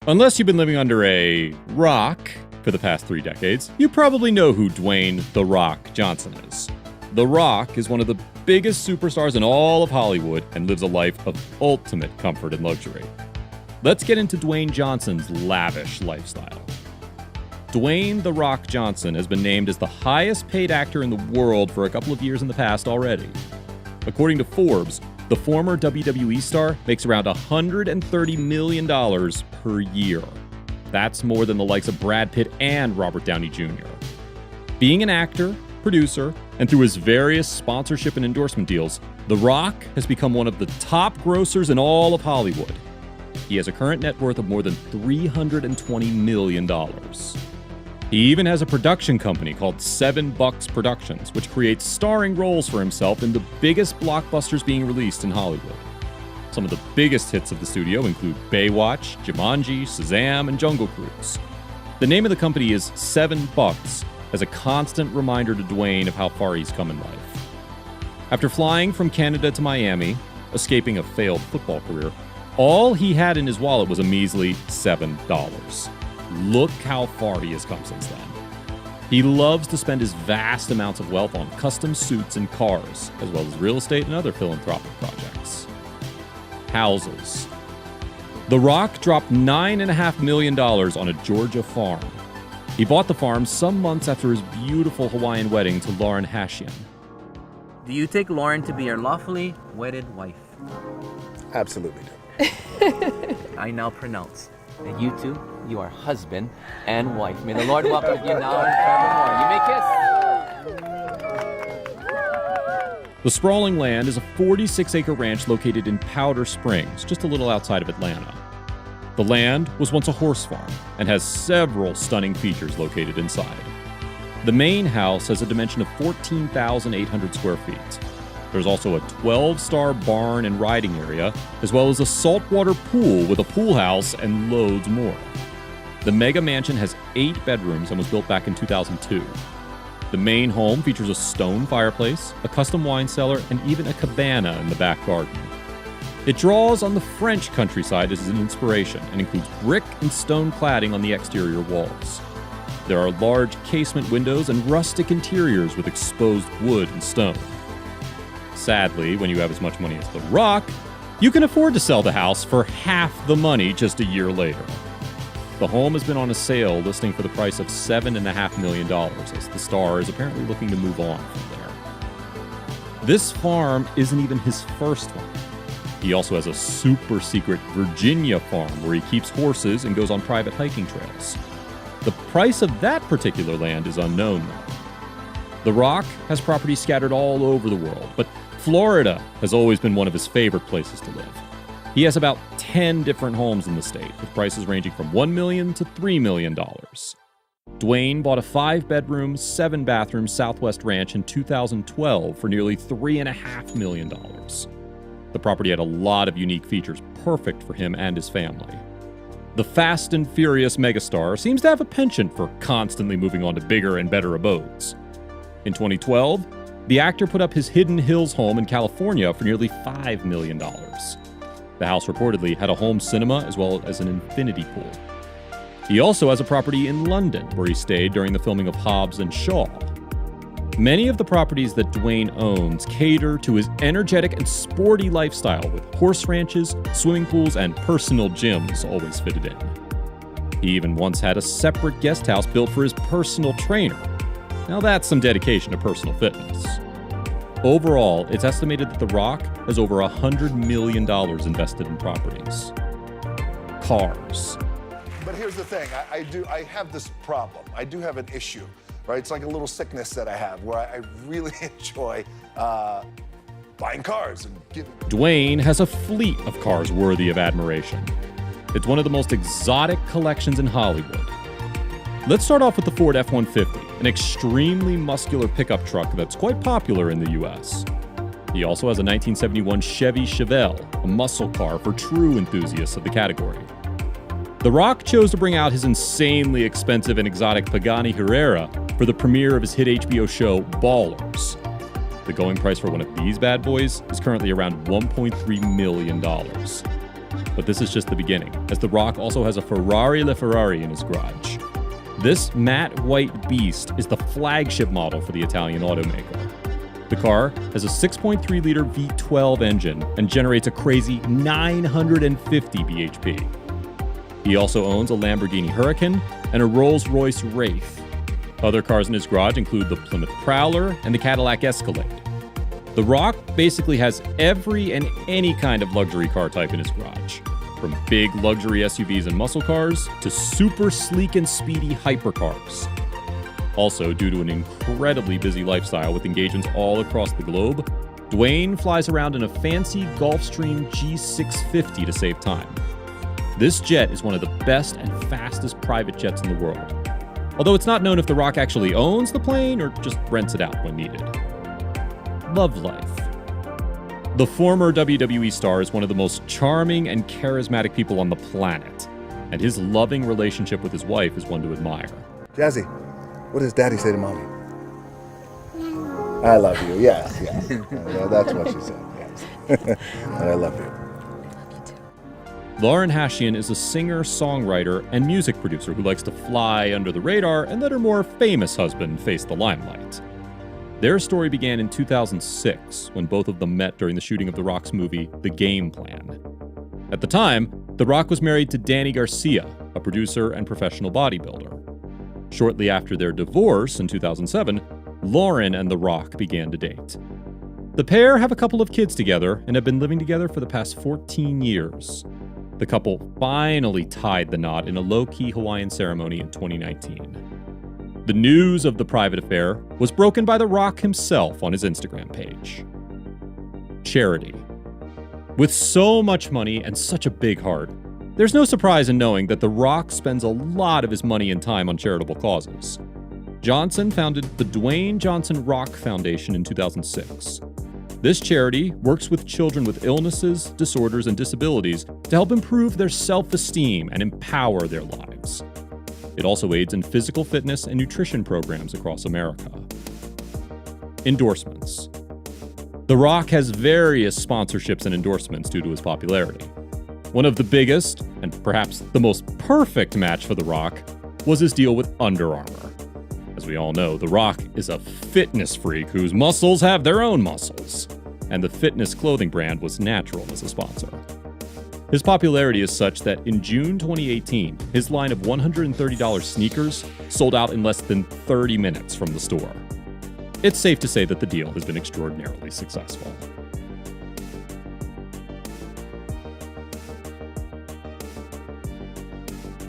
Unless you've been living under a rock for the past 3 decades, you probably know who Dwayne "The Rock" Johnson is. The Rock is one of the biggest superstars in all of Hollywood and lives a life of ultimate comfort and luxury. Let's get into Dwayne Johnson's lavish lifestyle. Dwayne "The Rock" Johnson has been named as the highest paid actor in the world for a couple of years in the past already. According to Forbes, the former WWE star makes around $130 million per year. That's more than the likes of Brad Pitt and Robert Downey Jr. Being an actor, producer, and through his various sponsorship and endorsement deals, The Rock has become one of the top grossers in all of Hollywood. He has a current net worth of more than $320 million. He even has a production company called $7 Productions, which creates starring roles for himself in the biggest blockbusters being released in Hollywood. Some of the biggest hits of the studio include Baywatch, Jumanji, Shazam, and Jungle Cruise. The name of the company is $7, as a constant reminder to Dwayne of how far he's come in life. After flying from Canada to Miami, escaping a failed football career, all he had in his wallet was a measly $7. Look how far he has come since then. He loves to spend his vast amounts of wealth on custom suits and cars, as well as real estate and other philanthropic projects. Houses. The Rock dropped $9.5 million on a Georgia farm. He bought the farm some months after his beautiful Hawaiian wedding to Lauren Hashian. Do you take Lauren to be your lawfully wedded wife? Absolutely do. I now pronounce that you two, you are husband and wife. May the Lord welcome you now and forevermore. You may kiss. The sprawling land is a 46-acre ranch located in Powder Springs, just a little outside of Atlanta. The land was once a horse farm and has several stunning features located inside. The main house has a dimension of 14,800 square feet. There's also a 12-star barn and riding area, as well as a saltwater pool with a pool house and loads more. The mega mansion has 8 bedrooms and was built back in 2002. The main home features a stone fireplace, a custom wine cellar, and even a cabana in the back garden. It draws on the French countryside as an inspiration and includes brick and stone cladding on the exterior walls. There are large casement windows and rustic interiors with exposed wood and stone. Sadly, when you have as much money as The Rock, you can afford to sell the house for half the money just a year later. The home has been on a sale listing for the price of $7.5 million, as the star is apparently looking to move on from there. This farm isn't even his first one. He also has a super secret Virginia farm where he keeps horses and goes on private hiking trails. The price of that particular land is unknown, though. The Rock has properties scattered all over the world, but Florida has always been one of his favorite places to live. He has about 10 different homes in the state, with prices ranging from $1 million to $3 million. Dwayne bought a 5-bedroom, 7-bathroom Southwest ranch in 2012 for nearly $3.5 million. The property had a lot of unique features perfect for him and his family. The Fast and Furious megastar seems to have a penchant for constantly moving on to bigger and better abodes. In 2012, the actor put up his Hidden Hills home in California for nearly $5 million. The house reportedly had a home cinema as well as an infinity pool. He also has a property in London where he stayed during the filming of Hobbs and Shaw. Many of the properties that Dwayne owns cater to his energetic and sporty lifestyle, with horse ranches, swimming pools, and personal gyms always fitted in. He even once had a separate guest house built for his personal trainer. Now that's some dedication to personal fitness. Overall, it's estimated that The Rock has over $100 million invested in properties. Cars. But here's the thing, I have this problem. I do have an issue, right? It's like a little sickness that I have where I really enjoy buying cars and getting... Dwayne has a fleet of cars worthy of admiration. It's one of the most exotic collections in Hollywood. Let's start off with the Ford F-150, an extremely muscular pickup truck that's quite popular in the U.S. He also has a 1971 Chevy Chevelle, a muscle car for true enthusiasts of the category. The Rock chose to bring out his insanely expensive and exotic Pagani Carrera for the premiere of his hit HBO show Ballers. The going price for one of these bad boys is currently around $1.3 million. But this is just the beginning, as The Rock also has a Ferrari LaFerrari in his garage. This matte white beast is the flagship model for the Italian automaker. The car has a 6.3-liter V12 engine and generates a crazy 950 bhp. He also owns a Lamborghini Huracan and a Rolls-Royce Wraith. Other cars in his garage include the Plymouth Prowler and the Cadillac Escalade. The Rock basically has every and any kind of luxury car type in his garage, from big luxury SUVs and muscle cars to super sleek and speedy hypercars. Also, due to an incredibly busy lifestyle with engagements all across the globe, Dwayne flies around in a fancy Gulfstream G650 to save time. This jet is one of the best and fastest private jets in the world, although it's not known if The Rock actually owns the plane or just rents it out when needed. Love life. The former WWE star is one of the most charming and charismatic people on the planet, and his loving relationship with his wife is one to admire. Jazzy, what does Daddy say to Mommy? I love you. Yes. That's what she said. Yes. I love you. Lauren Hashian is a singer, songwriter, and music producer who likes to fly under the radar and let her more famous husband face the limelight. Their story began in 2006 when both of them met during the shooting of The Rock's movie, The Game Plan. At the time, The Rock was married to Danny Garcia, a producer and professional bodybuilder. Shortly after their divorce in 2007, Lauren and The Rock began to date. The pair have a couple of kids together and have been living together for the past 14 years. The couple finally tied the knot in a low-key Hawaiian ceremony in 2019. The news of the private affair was broken by The Rock himself on his Instagram page. Charity. With so much money and such a big heart, there's no surprise in knowing that The Rock spends a lot of his money and time on charitable causes. Johnson founded the Dwayne Johnson Rock Foundation in 2006. This charity works with children with illnesses, disorders, and disabilities to help improve their self-esteem and empower their lives. It also aids in physical fitness and nutrition programs across America. Endorsements. The Rock has various sponsorships and endorsements due to his popularity. One of the biggest, and perhaps the most perfect match for The Rock, was his deal with Under Armour. As we all know, The Rock is a fitness freak whose muscles have their own muscles, and the fitness clothing brand was natural as a sponsor. His popularity is such that in June 2018, his line of $130 sneakers sold out in less than 30 minutes from the store. It's safe to say that the deal has been extraordinarily successful.